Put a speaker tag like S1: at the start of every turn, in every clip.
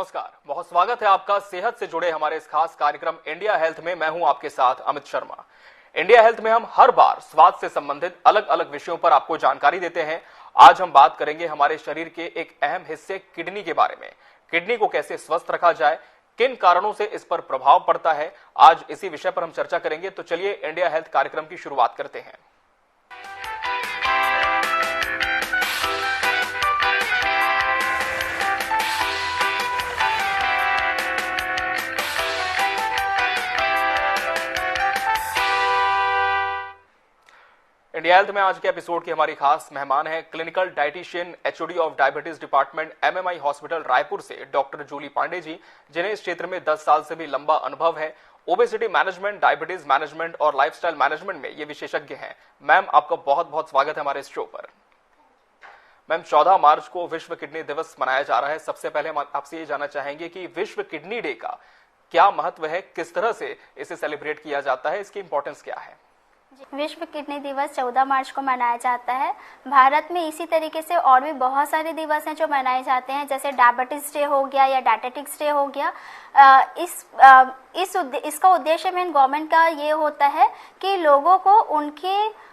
S1: नमस्कार, बहुत स्वागत है आपका सेहत से जुड़े हमारे इस खास कार्यक्रम इंडिया हेल्थ में। मैं हूं आपके साथ अमित शर्मा। इंडिया हेल्थ में हम हर बार स्वास्थ्य से संबंधित अलग अलग विषयों पर आपको जानकारी देते हैं। आज हम बात करेंगे हमारे शरीर के एक अहम हिस्से किडनी के बारे में। किडनी को कैसे स्वस्थ रखा जाए, किन कारणों से इस पर प्रभाव पड़ता है, आज इसी विषय पर हम चर्चा करेंगे। तो चलिए इंडिया हेल्थ कार्यक्रम की शुरुआत करते हैं। इंडिया हेल्थ में आज के एपिसोड की हमारी खास मेहमान है clinical dietitian HOD of diabetes department MMI hospital Raipur से डॉक्टर जूली पांडे जी, जिन्हें इस क्षेत्र में 10 साल से भी लंबा अनुभव है। ओबेसिटी मैनेजमेंट, डायबिटीज मैनेजमेंट और लाइफस्टाइल मैनेजमेंट में ये विशेषज्ञ हैं। मैम, आपका बहुत बहुत स्वागत है हमारे इस शो पर। मैम, 14 मार्च को विश्व किडनी दिवस मनाया जा रहा है। सबसे पहले हम आपसे ये जानना चाहेंगे कि विश्व किडनी डे का क्या महत्व है, किस तरह से इसे सेलिब्रेट किया जाता है, इसकी इंपॉर्टेंस क्या है?
S2: विश्व किडनी दिवस 14 मार्च को मनाया जाता है। भारत में इसी तरीके से और भी बहुत सारे दिवस हैं जो मनाए जाते हैं, जैसे डायबिटीज डे हो गया या डायटेटिक्स डे हो गया। इसका उद्देश्य मेन गवर्नमेंट का ये होता है कि लोगों को उनके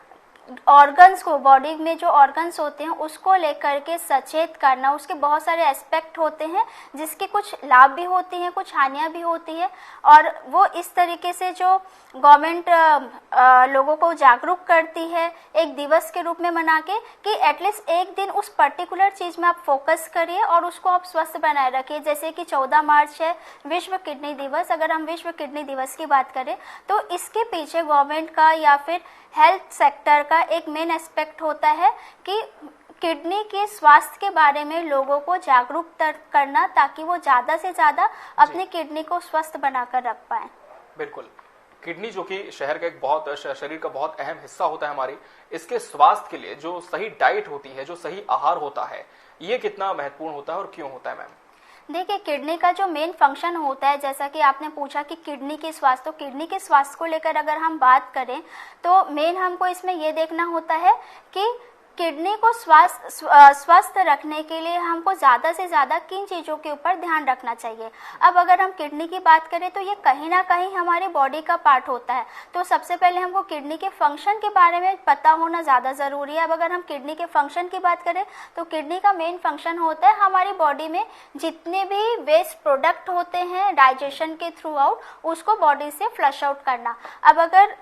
S2: ऑर्गन्स को, बॉडी में जो ऑर्गन्स होते हैं उसको लेकर के सचेत करना। उसके बहुत सारे एस्पेक्ट होते हैं जिसके कुछ लाभ भी होती हैं, कुछ हानियां भी होती है, और वो इस तरीके से जो गवर्नमेंट लोगों को जागरूक करती है एक दिवस के रूप में मना के, कि एटलीस्ट एक दिन उस पर्टिकुलर चीज में आप फोकस करिए और उसको आप स्वस्थ बनाए रखिए। जैसे कि 14 मार्च है विश्व किडनी दिवस। अगर हम विश्व किडनी दिवस की बात करें तो इसके पीछे गवर्नमेंट का या फिर हेल्थ सेक्टर का एक मेन एस्पेक्ट होता है कि किडनी के स्वास्थ्य के बारे में लोगों को जागरूक करना, ताकि वो ज्यादा से ज्यादा अपनी किडनी को स्वस्थ बनाकर रख पाए।
S1: बिल्कुल, किडनी जो कि शरीर का बहुत अहम हिस्सा होता है हमारी, इसके स्वास्थ्य के लिए जो सही डाइट होती है, जो सही आहार होता है, ये कितना महत्वपूर्ण होता है और क्यों होता है मैम?
S2: देखिए, किडनी का जो मेन फंक्शन होता है, जैसा कि आपने पूछा कि किडनी के स्वास्थ्य, तो किडनी के स्वास्थ्य को लेकर अगर हम बात करें तो मेन हमको इसमें ये देखना होता है कि किडनी को स्वस्थ रखने के लिए हमको ज़्यादा से ज़्यादा किन चीज़ों के ऊपर ध्यान रखना चाहिए। अब अगर हम किडनी की बात करें तो ये कहीं ना कहीं हमारी बॉडी का पार्ट होता है, तो सबसे पहले हमको किडनी के फंक्शन के बारे में पता होना ज़्यादा ज़रूरी है। अब अगर हम किडनी के फंक्शन की बात करें तो किडनी का मेन फंक्शन होता है हमारी बॉडी में जितने भी वेस्ट प्रोडक्ट होते हैं डाइजेशन के थ्रू आउट, उसको बॉडी से फ्लश आउट करना। अब अगर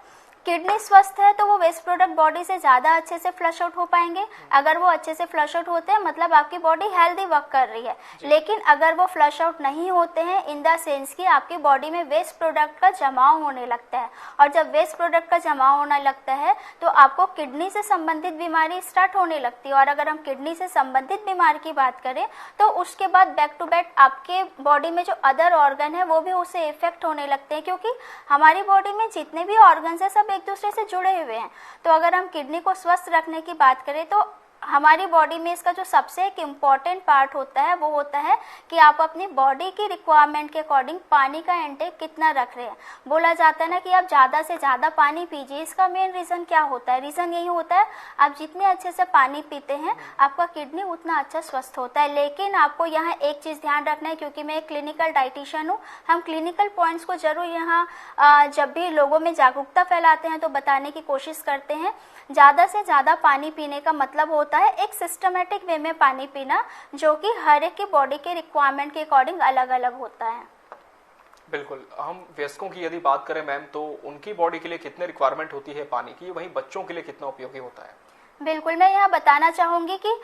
S2: किडनी स्वस्थ है तो वो वेस्ट प्रोडक्ट बॉडी से ज़्यादा अच्छे से फ्लश आउट हो पाएंगे। अगर वो अच्छे से फ्लश आउट होते हैं मतलब आपकी बॉडी हेल्दी वर्क कर रही है। लेकिन अगर वो फ्लश आउट नहीं होते हैं, इन द सेंस कि आपकी बॉडी में वेस्ट प्रोडक्ट का जमाव होने लगता है, और जब वेस्ट प्रोडक्ट का जमाव होने लगता है तो आपको किडनी से संबंधित बीमारी स्टार्ट होने लगती है। और अगर हम किडनी से संबंधित बीमारी की बात करें तो उसके बाद बैक टू बैक आपके बॉडी में जो अदर ऑर्गन है वो भी उससे इफेक्ट होने लगते हैं, क्योंकि हमारी बॉडी में जितने भी ऑर्गन्स है सब एक दूसरे से जुड़े हुए हैं। तो अगर हम किडनी को स्वस्थ रखने की बात करें तो हमारी बॉडी में इसका जो सबसे एक इम्पॉर्टेंट पार्ट होता है वो होता है कि आप अपनी बॉडी की रिक्वायरमेंट के अकॉर्डिंग पानी का इंटेक कितना रख रहे हैं। बोला जाता है ना कि आप ज़्यादा से ज़्यादा पानी पीजिए। इसका मेन रीज़न क्या होता है? रीज़न यही होता है आप जितने अच्छे से पानी पीते हैं आपका किडनी उतना अच्छा स्वस्थ होता है। लेकिन आपको यहाँ एक चीज़ ध्यान रखना है, क्योंकि मैं एक क्लिनिकल डाइटिशियन हूँ, हम क्लिनिकल पॉइंट्स को जरूर यहाँ जब भी लोगों में जागरूकता फैलाते हैं तो बताने की कोशिश करते हैं। ज़्यादा से ज़्यादा पानी पीने का मतलब होता है एक सिस्टमेटिक वे में पानी पीना, जो कि हर एक की बॉडी के रिक्वायरमेंट के अकॉर्डिंग अलग अलग होता है।
S1: बिल्कुल, हम वयस्कों की यदि बात करें मैम तो उनकी बॉडी के लिए कितने रिक्वायरमेंट होती है पानी की, वहीं बच्चों के लिए कितना उपयोगी होता है?
S2: बिल्कुल, मैं यहाँ बताना चाहूँगी कि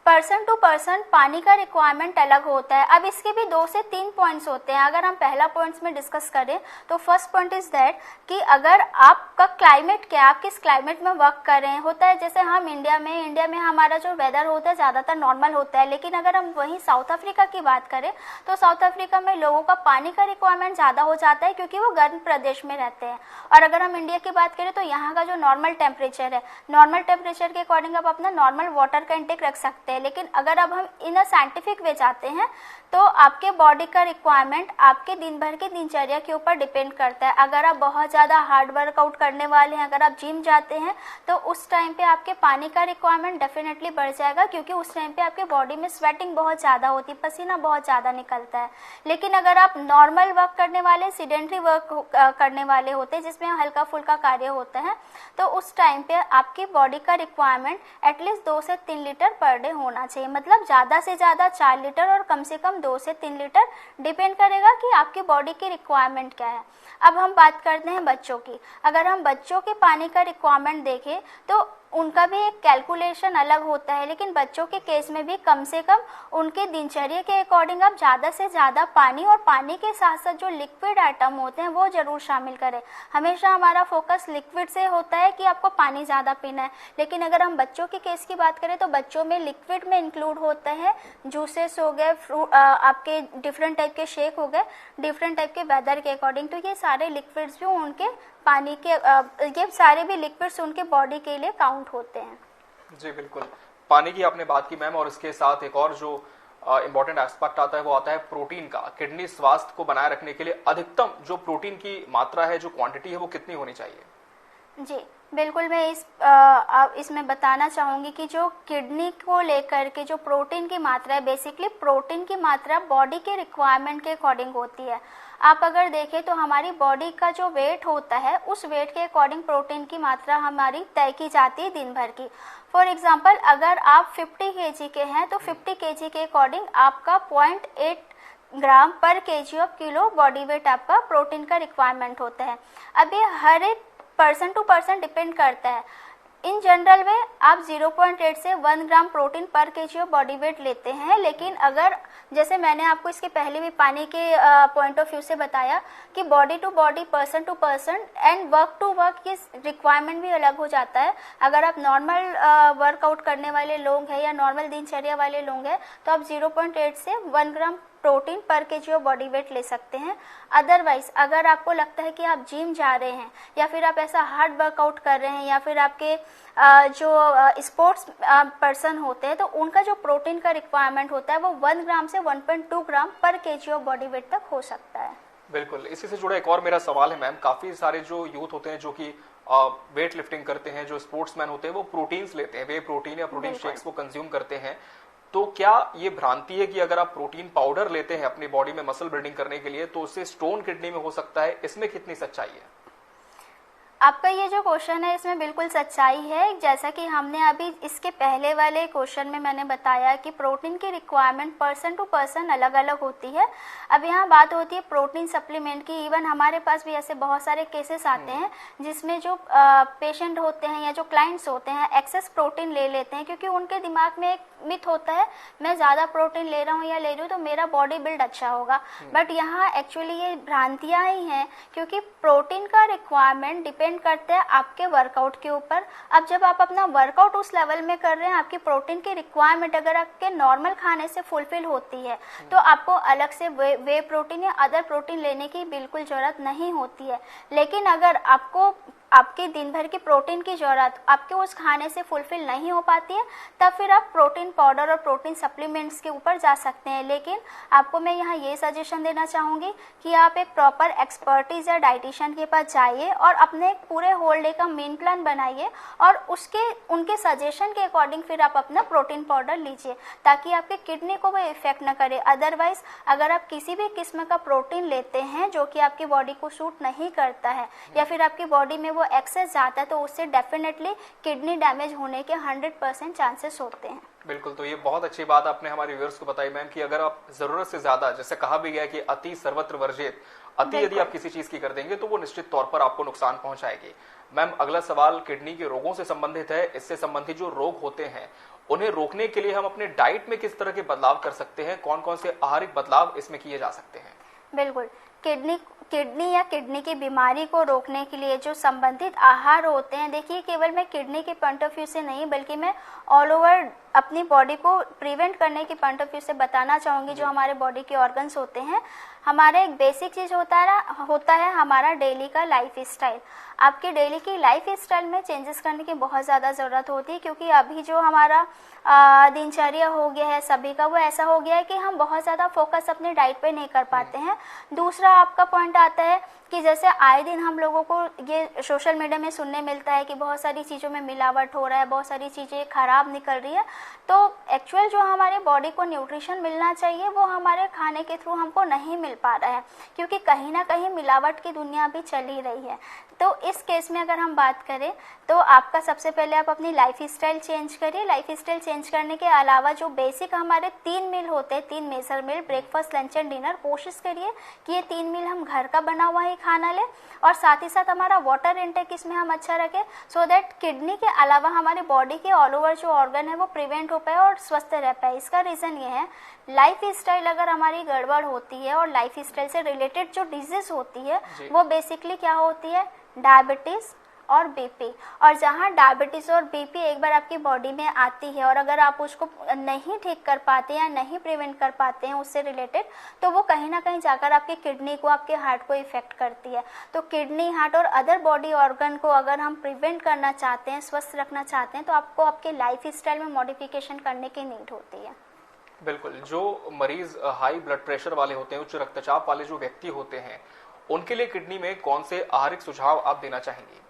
S2: पर्सन टू पर्सन पानी का रिक्वायरमेंट अलग होता है। अब इसके भी 2 से 3 पॉइंट्स होते हैं। अगर हम पहला पॉइंट्स में डिस्कस करें तो फर्स्ट पॉइंट इज दैट कि अगर आपका क्लाइमेट क्या, आप किस क्लाइमेट में वर्क कर रहे हैं। होता है जैसे हम इंडिया में हमारा जो वेदर होता है ज़्यादातर नॉर्मल होता है, लेकिन अगर हम वहीं साउथ अफ्रीका की बात करें तो साउथ अफ्रीका में लोगों का पानी का रिक्वायरमेंट ज़्यादा हो जाता है, क्योंकि वो गर्म प्रदेश में रहते हैं। और अगर हम इंडिया की बात करें तो यहाँ का जो नॉर्मल टेम्परेचर है, नॉर्मल टेम्परेचर के अकॉर्डिंग आप अपना नॉर्मल वाटर का इंटेक रख सकते हैं। लेकिन अगर अब हम इन अ साइंटिफिक वे जाते हैं तो आपके बॉडी का रिक्वायरमेंट आपके दिन भर की दिनचर्या के ऊपर डिपेंड करता है। अगर आप बहुत ज़्यादा हार्ड वर्कआउट करने वाले हैं, अगर आप जिम जाते हैं, तो उस टाइम पे आपके पानी का रिक्वायरमेंट डेफिनेटली बढ़ जाएगा, क्योंकि उस टाइम पे आपके बॉडी में स्वेटिंग बहुत ज़्यादा होती है, पसीना बहुत ज़्यादा निकलता है। लेकिन अगर आप नॉर्मल वर्क करने वाले, सीडेंटरी वर्क करने वाले होते हैं जिसमें हल्का फुल्का कार्य होता है, तो उस टाइम पे आपकी बॉडी का रिक्वायरमेंट एटलीस्ट 2 से 3 लीटर पर डे होना चाहिए। मतलब ज़्यादा से ज़्यादा 4 लीटर और कम से कम 2 से 3 लीटर, डिपेंड करेगा कि आपकी बॉडी की रिक्वायरमेंट क्या है। अब हम बात करते हैं बच्चों की। अगर हम बच्चों के पानी का रिक्वायरमेंट देखें तो उनका भी एक कैलकुलेशन अलग होता है, लेकिन बच्चों के केस में भी कम से कम उनके दिनचर्या के अकॉर्डिंग आप ज़्यादा से ज़्यादा पानी, और पानी के साथ साथ जो लिक्विड आइटम होते हैं वो ज़रूर शामिल करें। हमेशा हमारा फोकस लिक्विड से होता है कि आपको पानी ज़्यादा पीना है, लेकिन अगर हम बच्चों के केस की बात करें तो बच्चों में लिक्विड में इंक्लूड होता है जूसेस हो गए, आपके डिफरेंट टाइप के शेक हो गए, डिफरेंट टाइप के वेदर के अकॉर्डिंग। तो ये सारे लिक्विड्स भी उनके पानी के, ये सारे भी लिक्विड्स उनके बॉडी के लिए काउंट होते हैं।
S1: जी बिल्कुल, पानी की आपने बात की मैम, और इसके साथ एक और जो इम्पोर्टेंट एस्पेक्ट आता है वो आता है प्रोटीन का। किडनी स्वास्थ्य को बनाए रखने के लिए अधिकतम जो प्रोटीन की मात्रा है, जो क्वांटिटी है, वो कितनी होनी चाहिए?
S2: जी बिल्कुल, मैं इसमें बताना चाहूँगी कि जो किडनी को लेकर के जो प्रोटीन की मात्रा है, बेसिकली प्रोटीन की मात्रा बॉडी के रिक्वायरमेंट के अकॉर्डिंग होती है। आप अगर देखें तो हमारी बॉडी का जो वेट होता है, उस वेट के अकॉर्डिंग प्रोटीन की मात्रा हमारी तय की जाती है दिन भर की। फॉर एग्जांपल, अगर आप 50 kg के हैं तो 50 kg के अकॉर्डिंग आपका 0.8 ग्राम पर kg of kilo body weight आपका प्रोटीन का रिक्वायरमेंट होता है। अब ये हर एक पर्सन टू पर्सन डिपेंड करता है। इन जनरल में आप 0.8 से 1 ग्राम प्रोटीन पर kg ऑफ बॉडी वेट लेते हैं, लेकिन अगर जैसे मैंने आपको इसके पहले भी पानी के पॉइंट ऑफ व्यू से बताया कि body to body, person to person and work to work ये रिक्वायरमेंट भी अलग हो जाता है। अगर आप नॉर्मल वर्कआउट करने वाले लोग हैं या नॉर्मल दिनचर्या वाले लोग हैं तो आप 0.8 से 1 ग्राम प्रोटीन पर kg ऑफ बॉडी वेट ले सकते हैं। अदरवाइज अगर आपको लगता है कि आप जिम जा रहे हैं या फिर आप ऐसा हार्ड वर्कआउट कर रहे हैं या फिर आपके जो स्पोर्ट्स पर्सन होते हैं, तो उनका जो प्रोटीन का रिक्वायरमेंट होता है वो 1 ग्राम से 1.2 ग्राम पर kg ऑफ बॉडी वेट तक हो सकता है।
S1: बिल्कुल, इसी से जुड़ा एक और मेरा सवाल है मैम, काफी सारे जो यूथ होते हैं जो कि वेट लिफ्टिंग करते हैं, जो स्पोर्ट्समैन होते हैं, वो प्रोटीन्स लेते हैं, वे प्रोटीन या प्रोटीन शेक्स को कंज्यूम करते हैं। तो क्या ये भ्रांति है कि अगर आप प्रोटीन पाउडर लेते हैं अपनी बॉडी में मसल बिल्डिंग करने के लिए तो उससे स्टोन किडनी में हो सकता है? इसमें कितनी सच्चाई है?
S2: आपका ये जो क्वेश्चन है इसमें बिल्कुल सच्चाई है। जैसा कि हमने अभी इसके पहले वाले क्वेश्चन में मैंने बताया कि प्रोटीन की रिक्वायरमेंट पर्सन टू पर्सन अलग अलग होती है। अब यहाँ बात होती है प्रोटीन सप्लीमेंट की। इवन हमारे पास भी ऐसे बहुत सारे केसेस आते हैं जिसमें जो पेशेंट होते हैं या जो क्लाइंट्स होते हैं एक्सेस प्रोटीन ले लेते हैं, क्योंकि उनके दिमाग में एक मिथ होता है मैं ज़्यादा प्रोटीन ले रहा हूँ या ले रही हूँ तो मेरा बॉडी बिल्ड अच्छा होगा। बट यहाँ एक्चुअली ये भ्रांतियाँ ही हैं, क्योंकि प्रोटीन का रिक्वायरमेंट डिपेंड करते हैं आपके वर्कआउट के ऊपर। अब जब आप अपना वर्कआउट उस लेवल में कर रहे हैं, आपकी प्रोटीन की रिक्वायरमेंट अगर आपके नॉर्मल खाने से फुलफिल होती है तो आपको अलग से वे प्रोटीन या अदर प्रोटीन लेने की बिल्कुल जरूरत नहीं होती है। लेकिन अगर आपके दिन भर की प्रोटीन की जरूरत आपके उस खाने से फुलफिल नहीं हो पाती है, तब फिर आप प्रोटीन पाउडर और प्रोटीन सप्लीमेंट्स के ऊपर जा सकते हैं। लेकिन आपको मैं यहाँ ये सजेशन देना चाहूँगी कि आप एक प्रॉपर एक्सपर्टीज या डाइटिशियन के पास जाइए और अपने पूरे होल डे का मेन प्लान बनाइए और उनके सजेशन के अकॉर्डिंग फिर आप अपना प्रोटीन पाउडर लीजिए, ताकि आपके किडनी को वो इफेक्ट न करे। अदरवाइज अगर आप किसी भी किस्म का प्रोटीन लेते हैं जो कि आपकी बॉडी को सूट नहीं करता है या फिर आपकी बॉडी में वो एक्सेस जाता है, तो उससे डेफिनेटली किडनी डैमेज होने के 100% चांसेस होते हैं।
S1: बिल्कुल, तो ये बहुत अच्छी बात आपने हमारे व्यूअर्स को बताई मैम कि अगर आप जरूरत से ज्यादा, जैसे कहा भी गया कि अति सर्वत्र वर्जित, अति यदि आप किसी चीज की कर देंगे तो वो निश्चित तौर पर आपको नुकसान पहुंचाएगी। मैम, अगला सवाल किडनी के रोगों से संबंधित है। इससे संबंधित जो रोग होते हैं उन्हें रोकने के लिए हम अपने डाइट में किस तरह के बदलाव कर सकते हैं? कौन कौन से आहारिक बदलाव इसमें किए जा सकते हैं?
S2: बिल्कुल, किडनी या किडनी की बीमारी को रोकने के लिए जो संबंधित आहार होते हैं, देखिए केवल मैं किडनी के पॉइंट ऑफ व्यू से नहीं बल्कि मैं ऑल ओवर अपनी बॉडी को प्रिवेंट करने के पॉइंट ऑफ व्यू से बताना चाहूँगी। जो हमारे बॉडी के ऑर्गन्स होते हैं, हमारा एक बेसिक चीज़ होता है हमारा डेली का लाइफ स्टाइल। आपके डेली की लाइफ स्टाइल में चेंजेस करने की बहुत ज़्यादा ज़रूरत होती है, क्योंकि अभी जो हमारा दिनचर्या हो गया है सभी का, वो ऐसा हो गया है कि हम बहुत ज़्यादा फोकस अपने डाइट पे नहीं कर पाते हैं। दूसरा आपका पॉइंट आता है कि जैसे आए दिन हम लोगों को ये सोशल मीडिया में सुनने मिलता है कि बहुत सारी चीज़ों में मिलावट हो रहा है, बहुत सारी चीज़ें खराब निकल रही है। तो एक्चुअल जो हमारे बॉडी को न्यूट्रिशन मिलना चाहिए वो हमारे खाने के थ्रू हमको नहीं मिल पा रहा है, क्योंकि कहीं ना कहीं मिलावट की दुनिया भी चल ही रही है। तो इस केस में अगर हम बात करें तो आपका सबसे पहले आप अपनी लाइफ स्टाइल चेंज करिए। लाइफ स्टाइल चेंज करने के अलावा जो बेसिक हमारे 3 मील होते हैं, 3 major meal, breakfast, lunch and dinner, कोशिश करिए कि ये 3 मील हम घर का बना हुआ ही खाना लें, और साथ ही साथ हमारा वाटर इंटेक इसमें हम अच्छा रखें, सो दैट किडनी के अलावा हमारे बॉडी के ऑल ओवर जो ऑर्गन है वो प्रिवेंट हो पाए और स्वस्थ रह पाए। इसका रीज़न ये है, लाइफ स्टाइल अगर हमारी गड़बड़ होती है और लाइफ स्टाइल से रिलेटेड जो डिजीज होती है वो बेसिकली क्या होती है, डायबिटीज और बीपी। और जहाँ डायबिटीज और बीपी एक बार आपकी बॉडी में आती है और अगर आप उसको नहीं ठीक कर पाते या नहीं प्रिवेंट कर पाते हैं उससे रिलेटेड, तो वो कहीं ना कहीं जाकर आपकी किडनी को, आपके हार्ट को इफेक्ट करती है। तो किडनी, हार्ट और अदर बॉडी ऑर्गन को अगर हम प्रिवेंट करना चाहते हैं, स्वस्थ रखना चाहते हैं, तो आपको आपके लाइफ स्टाइल में मॉडिफिकेशन करने की नीड होती है।
S1: बिल्कुल। जो मरीज हाई ब्लड प्रेशर वाले होते हैं, उच्च रक्तचाप वाले जो व्यक्ति होते हैं, उनके लिए किडनी में कौन से आहारिक सुझाव आप देना चाहेंगी?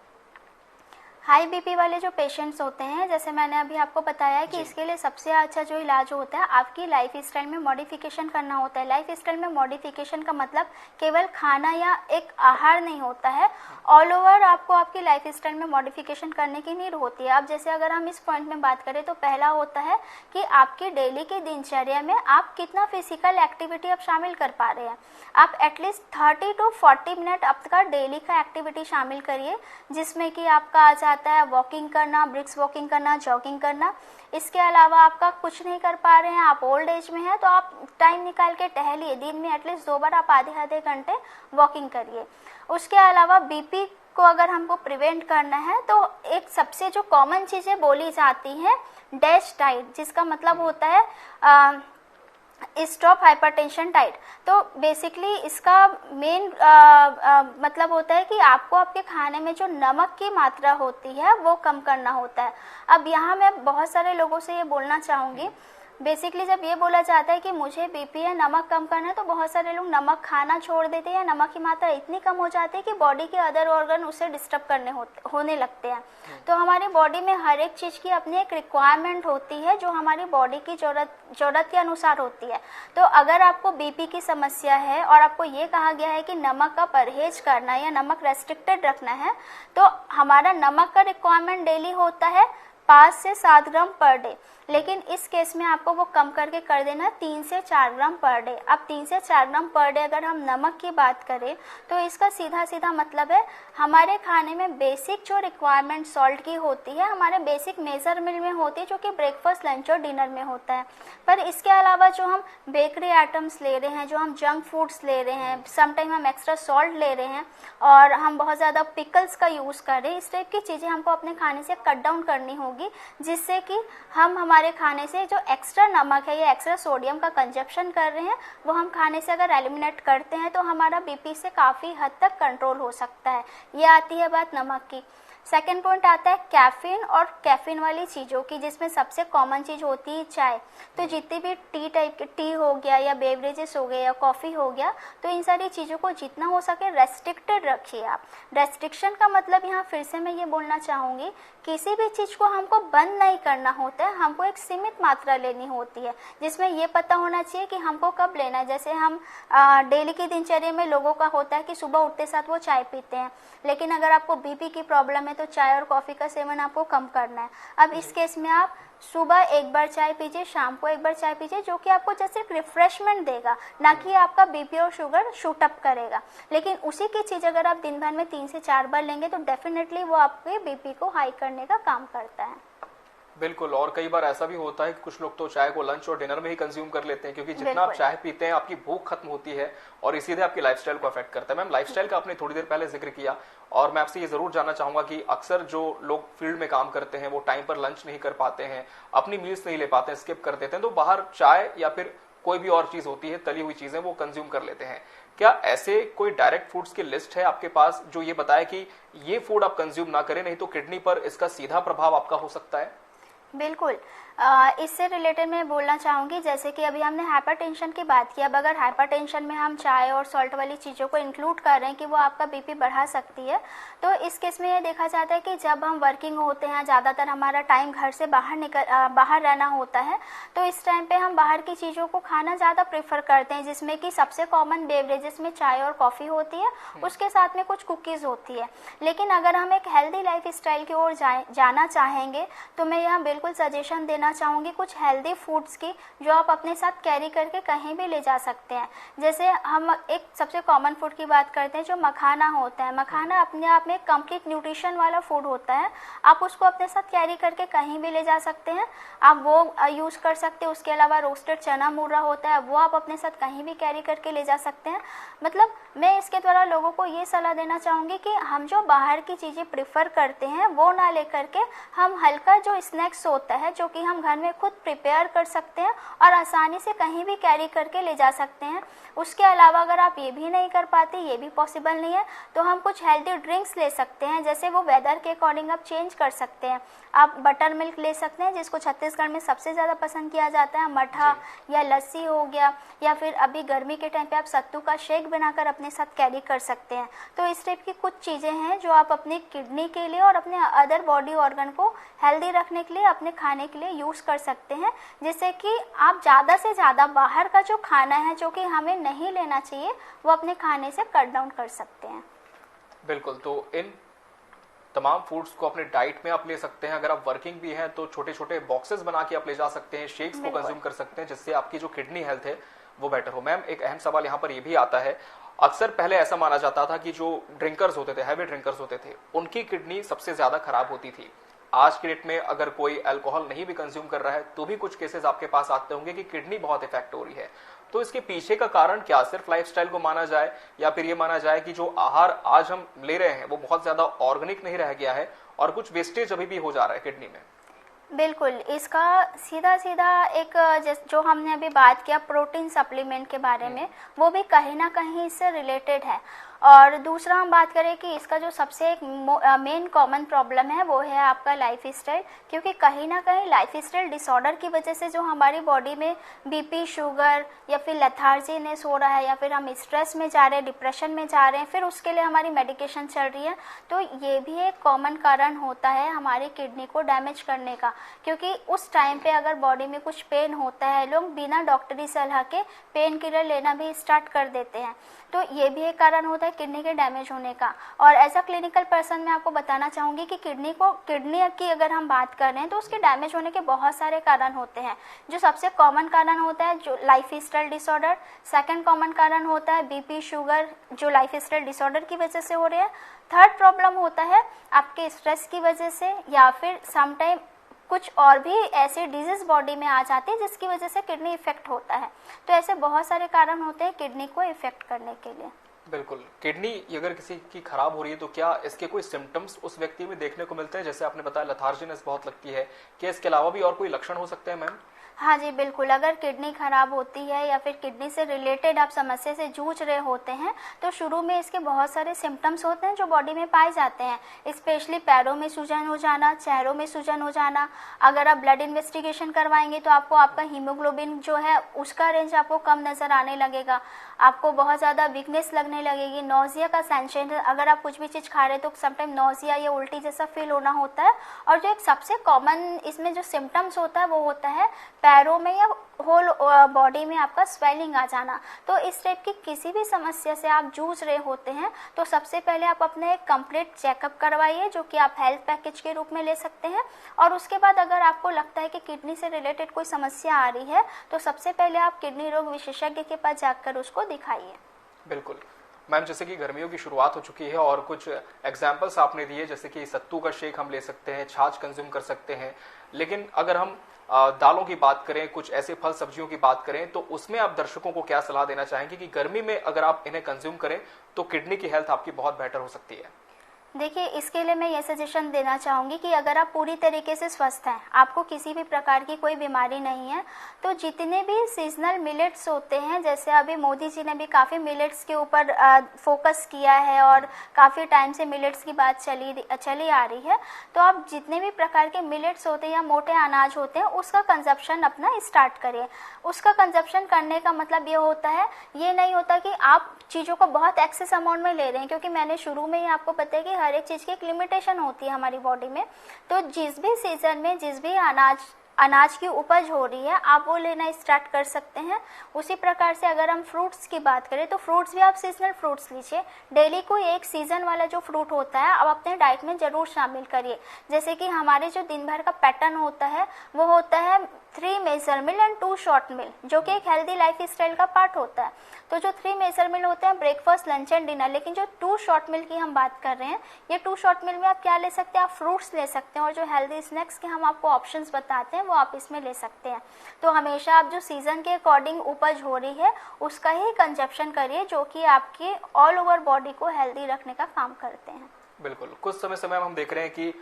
S2: हाई बीपी वाले जो पेशेंट्स होते हैं, जैसे मैंने अभी आपको बताया कि इसके लिए सबसे अच्छा जो इलाज होता है आपकी लाइफ स्टाइल में मॉडिफिकेशन करना होता है। लाइफ स्टाइल में मॉडिफिकेशन का मतलब केवल खाना या एक आहार नहीं होता है, ऑल ओवर आपको आपकी लाइफ स्टाइल में मॉडिफिकेशन करने की नीड होती है। अब जैसे अगर हम इस पॉइंट में बात करें तो पहला होता है कि आपकी डेली की दिनचर्या में आप कितना फिजिकल एक्टिविटी आप शामिल कर पा रहे हैं। आप एटलीस्ट 30 to 40 मिनट आपका डेली का एक्टिविटी शामिल करिए, जिसमें कि आपका आ जाता है वॉकिंग करना, ब्रिक्स वॉकिंग करना, जॉगिंग करना। इसके अलावा आपका कुछ नहीं कर पा रहे हैं, आप ओल्ड एज में हैं, तो आप टाइम निकाल के टहलिए। दिन में एटलीस्ट 2 बार आप आधे घंटे वॉकिंग करिए। उसके अलावा बीपी को अगर हमको प्रिवेंट करना है तो एक सबसे जो कॉमन चीज़ें बोली जाती हैं, डैश डाइट, जिसका मतलब होता है स्टॉप हाइपरटेंशन डाइट। तो बेसिकली इसका मेन मतलब होता है कि आपको आपके खाने में जो नमक की मात्रा होती है वो कम करना होता है। अब यहाँ मैं बहुत सारे लोगों से ये बोलना चाहूँगी, बेसिकली जब ये बोला जाता है कि मुझे बीपी या नमक कम करना है, तो बहुत सारे लोग नमक खाना छोड़ देते हैं या नमक की मात्रा इतनी कम हो जाती है कि बॉडी के अदर ऑर्गन उसे डिस्टर्ब करने होने लगते हैं। तो हमारी बॉडी में हर एक चीज़ की अपनी एक रिक्वायरमेंट होती है जो हमारी बॉडी की जरूरत के अनुसार होती है। तो अगर आपको बीपी की समस्या है और आपको ये कहा गया है कि नमक का परहेज करना या नमक रेस्ट्रिक्टेड रखना है, तो हमारा नमक का रिक्वायरमेंट डेली होता है 5 से 7 ग्राम पर डे, लेकिन इस केस में आपको वो कम करके कर देना 3 से 4 ग्राम पर डे। अब 3 से 4 ग्राम पर डे अगर हम नमक की बात करें तो इसका सीधा सीधा मतलब है हमारे खाने में बेसिक जो रिक्वायरमेंट सॉल्ट की होती है हमारे बेसिक मेजर मील में होती है, जो कि ब्रेकफास्ट, लंच और डिनर में होता है। पर इसके अलावा जो हम बेकरी आइटम्स ले रहे हैं, जो हम जंक फूड्स ले रहे हैं, समटाइम हम एक्स्ट्रा सॉल्ट ले रहे हैं और हम बहुत ज़्यादा पिकल्स का यूज़ कर रहे हैं, इस टाइप की चीज़ें हमको अपने खाने से कट डाउन करनी होगी, जिससे कि हम हमारे खाने से जो एक्स्ट्रा नमक है या एक्स्ट्रा सोडियम का कंजप्शन कर रहे हैं वो हम खाने से अगर एलिमिनेट करते हैं तो हमारा बीपी से काफ़ी हद तक कंट्रोल हो सकता है। ये आती है बात नमक की। सेकेंड पॉइंट आता है कैफीन और कैफीन वाली चीज़ों की, जिसमें सबसे कॉमन चीज़ होती है चाय। तो जितनी भी टी टाइप के टी हो गया या बेवरेजेस हो गए या कॉफ़ी हो गया, तो इन सारी चीज़ों को जितना हो सके रेस्ट्रिक्टेड रखिए आप। रेस्ट्रिक्शन का मतलब यहाँ फिर से मैं ये बोलना चाहूँगी, किसी भी चीज़ को हमको बंद नहीं करना होता है, हमको एक सीमित मात्रा लेनी होती है, जिसमें ये पता होना चाहिए कि हमको कब लेना है। जैसे हम डेली की दिनचर्या में लोगों का होता है कि सुबह उठते साथ वो चाय पीते हैं, लेकिन अगर आपको बीपी की प्रॉब्लम है तो चाय और कॉफ़ी का सेवन आपको कम करना है। अब इस केस में आप सुबह एक बार चाय पीजिए, शाम को एक बार चाय पीजिए, जो कि आपको जैसे रिफ्रेशमेंट देगा, ना कि आपका बीपी और शुगर शूट अप करेगा। लेकिन उसी की चीज़ अगर आप दिन भर में 3 से 4 बार लेंगे तो डेफिनेटली वो आपके बीपी को हाई करने का काम करता है।
S1: बिल्कुल, और कई बार ऐसा भी होता है कि कुछ लोग तो चाय को लंच और डिनर में ही कंज्यूम कर लेते हैं, क्योंकि जितना आप
S2: बिल्कुल।
S1: चाय पीते हैं आपकी भूख खत्म होती है और ये सीधे आपकी लाइफस्टाइल को अफेक्ट करता है। मैम, लाइफस्टाइल का आपने थोड़ी देर पहले जिक्र किया और मैं आपसे ये जरूर जानना चाहूंगा कि अक्सर जो लोग फील्ड में काम करते हैं वो टाइम पर लंच नहीं कर पाते हैं, अपनी मील्स नहीं ले पाते हैं, स्किप कर देते हैं, तो बाहर चाय या फिर कोई भी और चीज होती है, तली हुई चीजें, वो कंज्यूम कर लेते हैं। क्या ऐसे कोई डायरेक्ट फूड्स की लिस्ट है आपके पास जो ये बताए कि ये फूड आप कंज्यूम ना करें, नहीं तो किडनी पर इसका सीधा प्रभाव आपका हो सकता है?
S2: बिल्कुल। इससे रिलेटेड मैं बोलना चाहूँगी, जैसे कि अभी हमने हाइपरटेंशन की बात की। अब अगर हाइपरटेंशन में हम चाय और सॉल्ट वाली चीज़ों को इंक्लूड कर रहे हैं कि वो आपका बीपी बढ़ा सकती है, तो इस केस में ये देखा जाता है कि जब हम वर्किंग होते हैं, ज़्यादातर हमारा टाइम घर से बाहर रहना होता है, तो इस टाइम पे हम बाहर की चीज़ों को खाना ज़्यादा प्रेफर करते हैं, जिसमें कि सबसे कॉमन बेवरेजेस में चाय और कॉफ़ी होती है, उसके साथ में कुछ कुकीज़ होती है। लेकिन अगर हम एक हेल्दी लाइफ स्टाइल की ओर जाना चाहेंगे, तो मैं यहाँ बिल्कुल सजेशन देना चाहूँगी कुछ हेल्दी फूड्स की, जो आप अपने साथ कैरी करके कहीं भी ले जा सकते हैं। जैसे हम एक सबसे कॉमन फूड की बात करते हैं, जो मखाना होता है। मखाना अपने आप में कंप्लीट न्यूट्रिशन वाला फूड होता है, आप उसको अपने साथ कैरी करके कहीं भी ले जा सकते हैं, आप वो यूज़ कर सकते हैं। उसके अलावा रोस्टेड चना मुर्रा होता है, वो आप अपने साथ कहीं भी कैरी करके ले जा सकते हैं। मतलब मैं इसके द्वारा लोगों को ये सलाह देना चाहूँगी कि हम जो बाहर की चीज़ें प्रेफर करते हैं वो ना लेकर के हम हल्का जो स्नैक्स होता है, जो कि हम घर में खुद प्रिपेयर कर सकते हैं और आसानी से कहीं भी कैरी करके ले जा सकते हैं। उसके अलावा अगर आप ये भी नहीं कर पाते, ये भी पॉसिबल नहीं है, तो हम कुछ हेल्दी ड्रिंक्स ले सकते हैं। जैसे वो वेदर के अकॉर्डिंग आप चेंज कर सकते हैं। आप बटर मिल्क ले सकते हैं, जिसको छत्तीसगढ़ में सबसे ज़्यादा पसंद किया जाता है, मठा या लस्सी हो गया, या फिर अभी गर्मी के टाइम पे आप सत्तू का शेक बनाकर अपने साथ कैरी कर सकते हैं। तो इस टाइप की कुछ चीज़ें हैं जो आप अपनी किडनी के लिए और अपने अदर बॉडी ऑर्गन को हेल्दी रखने के लिए, अपने खाने के लिए यूज़ कर सकते हैं, जिससे कि आप ज़्यादा से ज़्यादा बाहर का जो खाना है, जो कि हमें नहीं लेना चाहिए, वो अपने खाने से कट डाउन कर सकते हैं।
S1: बिल्कुल, तो इन तमाम फूड्स को अपने डाइट में आप ले सकते हैं। अगर आप वर्किंग भी हैं तो छोटे छोटे बॉक्सेस बना के आप ले जा सकते हैं, शेक्स को कंज्यूम कर सकते हैं, जिससे आपकी जो किडनी हेल्थ है वो बेटर हो। मैम, एक अहम सवाल यहाँ पर ये भी आता है, अक्सर पहले ऐसा माना जाता था कि जो ड्रिंकर्स होते थे, हैवी ड्रिंकर्स होते थे, उनकी किडनी सबसे ज्यादा खराब होती थी। आज के डेट में अगर कोई अल्कोहल नहीं भी कंज्यूम कर रहा है तो भी कुछ केसेस आपके पास आते होंगे कि किडनी बहुत इफेक्ट हो रही है। तो इसके पीछे का कारण क्या, सिर्फ लाइफस्टाइल को माना जाए या फिर ये माना जाए कि जो आहार आज हम ले रहे हैं वो बहुत ज्यादा ऑर्गेनिक नहीं रह गया है और कुछ वेस्टेज अभी भी हो जा रहा है किडनी में?
S2: बिल्कुल, इसका सीधा सीधा एक जो हमने अभी बात किया प्रोटीन सप्लीमेंट के बारे में, वो भी कहीं ना कहीं इससे रिलेटेड है। और दूसरा हम बात करें कि इसका जो सबसे एक मेन कॉमन प्रॉब्लम है, वो है आपका लाइफ स्टाइल। क्योंकि कहीं ना कहीं लाइफ स्टाइल डिसऑर्डर की वजह से जो हमारी बॉडी में बीपी, शुगर या फिर लेथार्जीनेस हो रहा है, या फिर हम स्ट्रेस में जा रहे हैं, डिप्रेशन में जा रहे हैं, फिर उसके लिए हमारी मेडिकेशन चल रही है, तो ये भी एक कॉमन कारण होता है हमारी किडनी को डैमेज करने का। क्योंकि उस टाइम पे अगर बॉडी में कुछ पेन होता है, लोग बिना डॉक्टरी सलाह के पेन किलर लेना भी स्टार्ट कर देते हैं, तो ये भी एक कारण होता है किडनी के डैमेज होने का। और एज अ क्लिनिकल पर्सन मैं आपको बताना चाहूँगी कि किडनी की अगर हम बात कर रहे हैं तो उसके डैमेज होने के बहुत सारे कारण होते हैं। जो सबसे कॉमन कारण होता है जो life style disorder, second common कारण होता है बीपी, शुगर, जो लाइफ स्टाइल डिसऑर्डर की वजह से हो रहे हैं। थर्ड प्रॉब्लम होता है आपके स्ट्रेस की वजह से, या फिर समटाइम कुछ और भी ऐसे डिजीज बॉडी में आ जाते हैं जिसकी वजह से किडनी इफेक्ट होता है। तो ऐसे बहुत सारे कारण होते हैं किडनी को इफेक्ट करने के लिए।
S1: बिल्कुल, किडनी अगर किसी की खराब हो रही है तो क्या इसके कोई सिम्टम्स उस व्यक्ति में देखने को मिलते हैं? जैसे आपने बताया लेथार्जीनेस बहुत लगती है, क्या इसके अलावा भी और कोई लक्षण हो सकते हैं मैम?
S2: हाँ जी, बिल्कुल। अगर किडनी खराब होती है या फिर किडनी से रिलेटेड आप समस्या से जूझ रहे होते हैं, तो शुरू में इसके बहुत सारे सिम्टम्स होते हैं जो बॉडी में पाए जाते हैं। स्पेशली पैरों में सूजन हो जाना, चेहरों में सूजन हो जाना। अगर आप ब्लड इन्वेस्टिगेशन करवाएंगे तो आपको आपका हीमोग्लोबिन जो है उसका रेंज आपको कम नज़र आने लगेगा। आपको बहुत ज़्यादा वीकनेस लगने लगेगी, नोजिया का सेंसेशन, अगर आप कुछ भी चीज़ खा रहे हैं तो समटाइम नोजिया या उल्टी जैसा फील होना होता है। और जो एक सबसे कॉमन इसमें जो सिम्टम्स होता है वो होता है पैरों में या होल बॉडी में आपका स्वेलिंग आ जाना। तो इस टाइप की किसी भी समस्या से आप जूझ रहे होते हैं तो सबसे पहले आप अपना एक कंप्लीट चेकअप करवाइए, जो कि आप हेल्थ पैकेज के रूप में ले सकते हैं। और उसके बाद अगर आपको लगता है कि किडनी से रिलेटेड कोई समस्या आ रही है तो सबसे पहले आप किडनी रोग विशेषज्ञ के पास जाकर उसको दिखाइए।
S1: बिल्कुल, मैम, जैसे कि गर्मियों की शुरुआत हो चुकी है और कुछ एग्जाम्पल्स आपने दिए, जैसे कि सत्तू का शेक हम ले सकते हैं, छाछ कंज्यूम कर सकते हैं, लेकिन अगर हम दालों की बात करें, कुछ ऐसे फल सब्जियों की बात करें, तो उसमें आप दर्शकों को क्या सलाह देना चाहेंगे कि गर्मी में अगर आप इन्हें कंज्यूम करें तो किडनी की हेल्थ आपकी बहुत बेटर हो सकती है?
S2: देखिए, इसके लिए मैं ये सजेशन देना चाहूँगी कि अगर आप पूरी तरीके से स्वस्थ हैं, आपको किसी भी प्रकार की कोई बीमारी नहीं है, तो जितने भी सीजनल मिलेट्स होते हैं, जैसे अभी मोदी जी ने भी काफ़ी मिलेट्स के ऊपर फोकस किया है और काफ़ी टाइम से मिलेट्स की बात चली आ रही है, तो आप जितने भी प्रकार के मिलेट्स होते हैं या मोटे अनाज होते हैं, उसका कंजप्शन अपना स्टार्ट करिए। उसका कंजप्शन करने का मतलब ये होता है, ये नहीं होता कि आप चीज़ों को बहुत एक्सेस अमाउंट में ले रहे हैं, क्योंकि मैंने शुरू में ही आपको बताया कि हर एक चीज़ की एक लिमिटेशन होती है हमारी बॉडी में। तो जिस भी सीजन में जिस भी अनाज की उपज हो रही है, आप वो लेना स्टार्ट कर सकते हैं। उसी प्रकार से अगर हम फ्रूट्स की बात करें, तो फ्रूट्स भी आप सीजनल फ्रूट्स लीजिए। डेली कोई एक सीजन वाला जो फ्रूट होता है, आप अपने डाइट में ज़रूर शामिल करिए। जैसे कि हमारे जो दिन भर का पैटर्न होता है, वो होता है 3 मेजर मील एंड 2 शॉर्ट मील, जो कि एक हेल्दी लाइफ स्टाइल का पार्ट होता है। तो जो 3 मेजर मील होते हैं ब्रेकफास्ट, लंच एंड डिनर, लेकिन जो 2 शॉर्ट मील की हम बात कर रहे हैं, ये 2 शॉर्ट मील में आप क्या ले सकते हैं? आप फ्रूट्स ले सकते हैं, और जो हेल्दी स्नैक्स के हम आपको ऑप्शंस बताते हैं वो आप इसमें ले सकते हैं। तो हमेशा आप जो सीजन के अकॉर्डिंग उपज हो रही है उसका ही कंजप्शन करिए, जो कि आपकी ऑल ओवर बॉडी को हेल्दी रखने का काम करते हैं।
S1: बिल्कुल। कुछ समय समय हम देख रहे हैं कि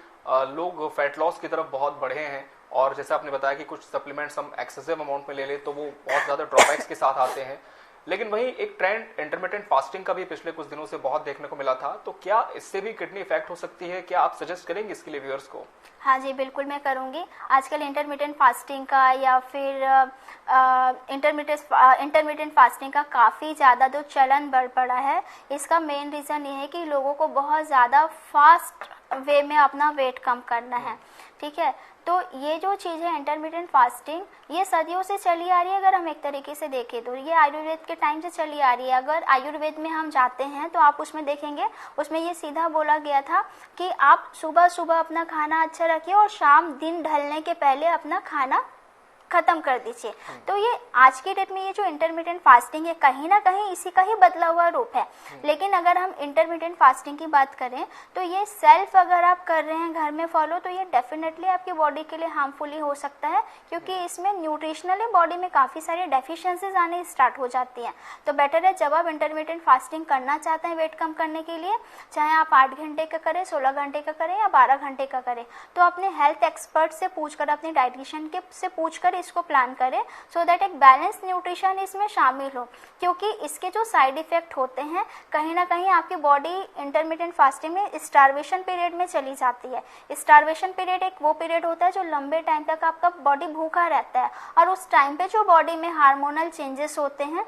S1: लोग फैट लॉस की तरफ बहुत बढ़े हैं, और जैसे आपने बताया कि कुछ सप्लीमेंट्स हम एक्सेसिव अमाउंट में ले लें तो वो बहुत ज़्यादा ड्रॉबैक्स के साथ आते हैं। लेकिन वहीं एक ट्रेंड इंटरमिटेंट फास्टिंग का भी पिछले कुछ दिनों से बहुत देखने को मिला था, तो क्या इससे भी किडनी इफेक्ट हो सकती है? क्या आप सजेस्ट करेंगे इसके लिए व्यूअर्स को?
S2: हाँ जी, बिल्कुल मैं करूँगी। आजकल इंटरमिटेंट फास्टिंग का या फिर इंटरमिटेंट फास्टिंग का काफ़ी ज़्यादा जो चलन बढ़ पड़ा है, इसका मेन रीज़न ये है कि लोगों को बहुत ज़्यादा फास्ट वे में अपना वेट कम करना है। ठीक है, तो ये जो चीज़ है इंटरमिटेंट फास्टिंग, ये सदियों से चली आ रही है। अगर हम एक तरीके से देखें तो ये आयुर्वेद के टाइम से चली आ रही है। अगर आयुर्वेद में हम जाते हैं तो आप उसमें देखेंगे, उसमें ये सीधा बोला गया था कि आप सुबह सुबह अपना खाना अच्छा रखिए और शाम दिन ढलने के पहले अपना खाना खत्म कर दीजिए। तो ये आज की डेट में ये जो इंटरमिटेंट फास्टिंग है, कहीं ना कहीं इसी का ही बदला हुआ रूप है। लेकिन अगर हम इंटरमिटेंट फास्टिंग की बात करें तो ये सेल्फ अगर आप कर रहे हैं घर में फॉलो, तो ये डेफिनेटली आपकी बॉडी के लिए हार्मफुल हो सकता है, क्योंकि इसमें न्यूट्रिशनली बॉडी में काफ़ी सारी डेफिशिएंसीज आने स्टार्ट हो जाती हैं। तो बेटर है, जब आप इंटरमिटेंट फास्टिंग करना चाहते हैं वेट कम करने के लिए, चाहे आप 8 घंटे का करें, 16 घंटे का करें या 12 घंटे का करें, तो अपने हेल्थ एक्सपर्ट से पूछकर, अपने डाइटिशियन के से पूछकर इसको प्लान करें, सो दैट एक बैलेंस न्यूट्रिशन इसमें शामिल हो। क्योंकि इसके जो साइड इफेक्ट होते हैं, कहीं ना कहीं आपकी बॉडी इंटरमिटेंट फास्टिंग में स्टारवेशन पीरियड में चली जाती है। स्टारवेशन पीरियड एक वो पीरियड होता है जो लंबे टाइम तक आपका बॉडी भूखा रहता है, और उस टाइम पे जो बॉडी में हार्मोनल चेंजेस होते हैं,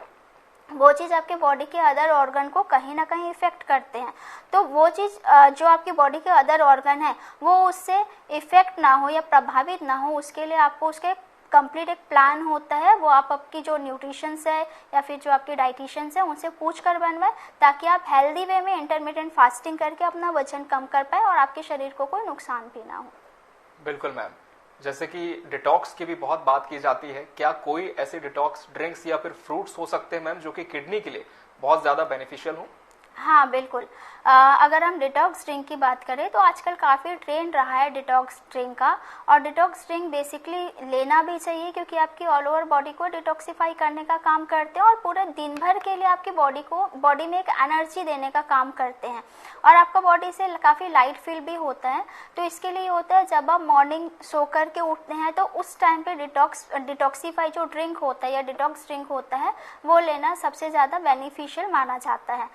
S2: वो चीज़ आपके बॉडी के अदर ऑर्गन को कहीं ना कहीं इफेक्ट करते हैं। तो वो चीज़ जो आपकी बॉडी के अदर ऑर्गन है, वो उससे इफेक्ट ना हो या प्रभावित ना हो, उसके लिए आपको उसके कंप्लीट एक प्लान होता है। वो आप आपकी जो न्यूट्रिशंस है या फिर जो आपके डाइटिशियंस है उनसे पूछ कर बनवाएं, ताकि आप हेल्दी वे में इंटरमिटेंट फास्टिंग करके अपना वजन कम कर पाए और आपके शरीर को कोई नुकसान भी ना हो।
S1: बिल्कुल मैम। जैसे कि डिटॉक्स की भी बहुत बात की जाती है, क्या कोई ऐसे डिटॉक्स ड्रिंक्स या फिर फ्रूट्स हो सकते हैं मैम जो कि किडनी के लिए बहुत ज़्यादा बेनिफिशियल हो?
S2: हाँ बिल्कुल। अगर हम डिटॉक्स ड्रिंक की बात करें तो आजकल काफ़ी ट्रेंड रहा है डिटॉक्स ड्रिंक का, और डिटॉक्स ड्रिंक बेसिकली लेना भी चाहिए, क्योंकि आपकी ऑल ओवर बॉडी को डिटॉक्सिफाई करने का काम करते हैं और पूरे दिन भर के लिए आपकी बॉडी में एक एनर्जी देने का काम करते हैं, और आपका बॉडी से काफ़ी लाइट फील भी होता है। तो इसके लिए होता है, जब आप मॉर्निंग सो करके उठते हैं तो उस टाइम पे डिटॉक्सिफाई जो ड्रिंक होता है या डिटॉक्स ड्रिंक होता है, वो लेना सबसे ज़्यादा बेनिफिशियल माना जाता है।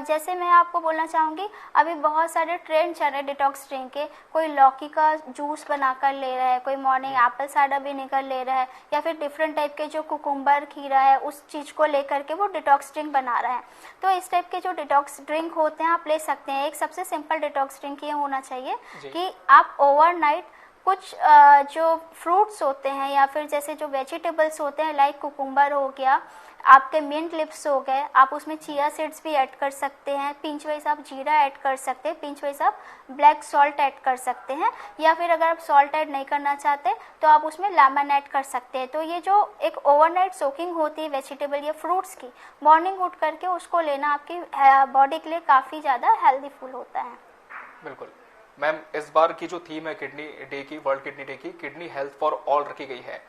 S2: जैसे मैं आपको बोलना चाहूँगी, अभी बहुत सारे ट्रेंड चल रहे हैं डिटॉक्स ड्रिंक के। कोई लौकी का जूस बनाकर ले रहा है, कोई मॉर्निंग एप्पल साइडर विनेगर ले रहा है, या फिर डिफरेंट टाइप के जो कुकुम्बर खीरा है उस चीज़ को लेकर के वो डिटॉक्स ड्रिंक बना रहा है। तो इस टाइप के जो डिटॉक्स ड्रिंक होते हैं आप ले सकते हैं। एक सबसे सिंपल डिटॉक्स ड्रिंक ये होना चाहिए कि आप ओवरनाइट कुछ जो फ्रूट्स होते हैं या फिर जैसे जो वेजिटेबल्स होते हैं लाइक कुकुम्बर हो गया, आपके मिंट लिप्स हो गए, आप उसमें चिया सीड्स भी ऐड कर सकते हैं, पिंच वाइज आप जीरा ऐड कर सकते हैं, पिंच वाइज आप ब्लैक सॉल्ट ऐड कर सकते हैं, या फिर अगर आप सॉल्ट ऐड नहीं करना चाहते तो आप उसमें लेमन ऐड कर सकते हैं। तो ये जो एक ओवरनाइट सोकिंग होती है वेजिटेबल या फ्रूट्स की, मॉर्निंग उठ करके उसको लेना आपकी बॉडी के लिए काफ़ी ज़्यादा हेल्दीफुल होता है।
S1: बिल्कुल मैम, इस बार की जो थीम है किडनी डे की, वर्ल्ड किडनी डे की, किडनी हेल्थ फॉर ऑल रखी गई है।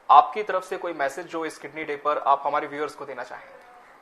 S1: आपकी तरफ से कोई मैसेज जो इस किडनी डे पर आप हमारे व्यूअर्स को देना चाहें?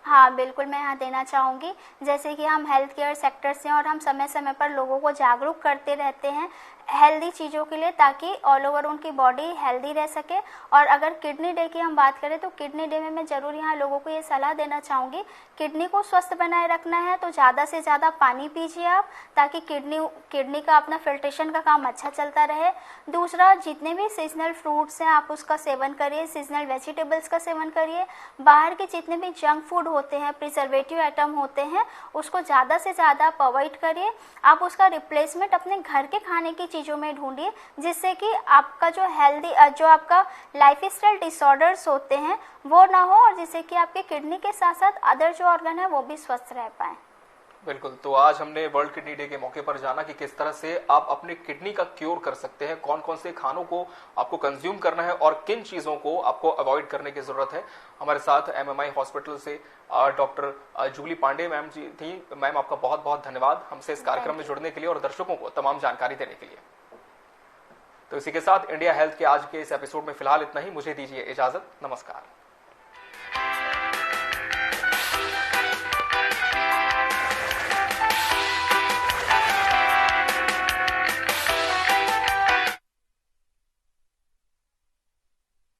S2: हाँ बिल्कुल, मैं यहाँ देना चाहूँगी। जैसे कि हम हेल्थ केयर सेक्टर से हैं और हम समय समय पर लोगों को जागरूक करते रहते हैं हेल्दी चीज़ों के लिए, ताकि ऑल ओवर उनकी बॉडी हेल्दी रह सके। और अगर किडनी डे की हम बात करें तो किडनी डे में मैं ज़रूर यहाँ लोगों को ये सलाह देना चाहूँगी, किडनी को स्वस्थ बनाए रखना है तो ज़्यादा से ज़्यादा पानी पीजिए आप, ताकि किडनी का अपना फिल्ट्रेशन का काम अच्छा चलता रहे। दूसरा, जितने भी सीजनल फ्रूट्स हैं आप उसका सेवन करिए, सीजनल वेजिटेबल्स का सेवन करिए। बाहर के जितने भी जंक फूड होते हैं, प्रिजर्वेटिव आइटम होते हैं, उसको ज़्यादा से ज़्यादा आप अवॉइड करिए। आप उसका रिप्लेसमेंट अपने घर के खाने की चीज़ों में ढूंढिए, जिससे कि आपका जो हेल्दी जो आपका लाइफस्टाइल डिसऑर्डर्स होते हैं वो ना हो, और जिससे कि आपके किडनी के साथ साथ अदर जो ऑर्गन है वो भी स्वस्थ रह पाए।
S1: बिल्कुल, तो आज हमने वर्ल्ड किडनी डे के मौके पर जाना कि किस तरह से आप अपने किडनी का क्योर कर सकते हैं, कौन कौन से खानों को आपको कंज्यूम करना है और किन चीज़ों को आपको अवॉइड करने की जरूरत है। हमारे साथ एमएमआई हॉस्पिटल से डॉक्टर जूली पांडे मैम जी थी। मैम, आपका बहुत बहुत धन्यवाद हमसे इस कार्यक्रम में जुड़ने के लिए और दर्शकों को तमाम जानकारी देने के लिए। तो इसी के साथ इंडिया हेल्थ के आज के इस एपिसोड में फिलहाल इतना ही। मुझे दीजिए इजाजत, नमस्कार।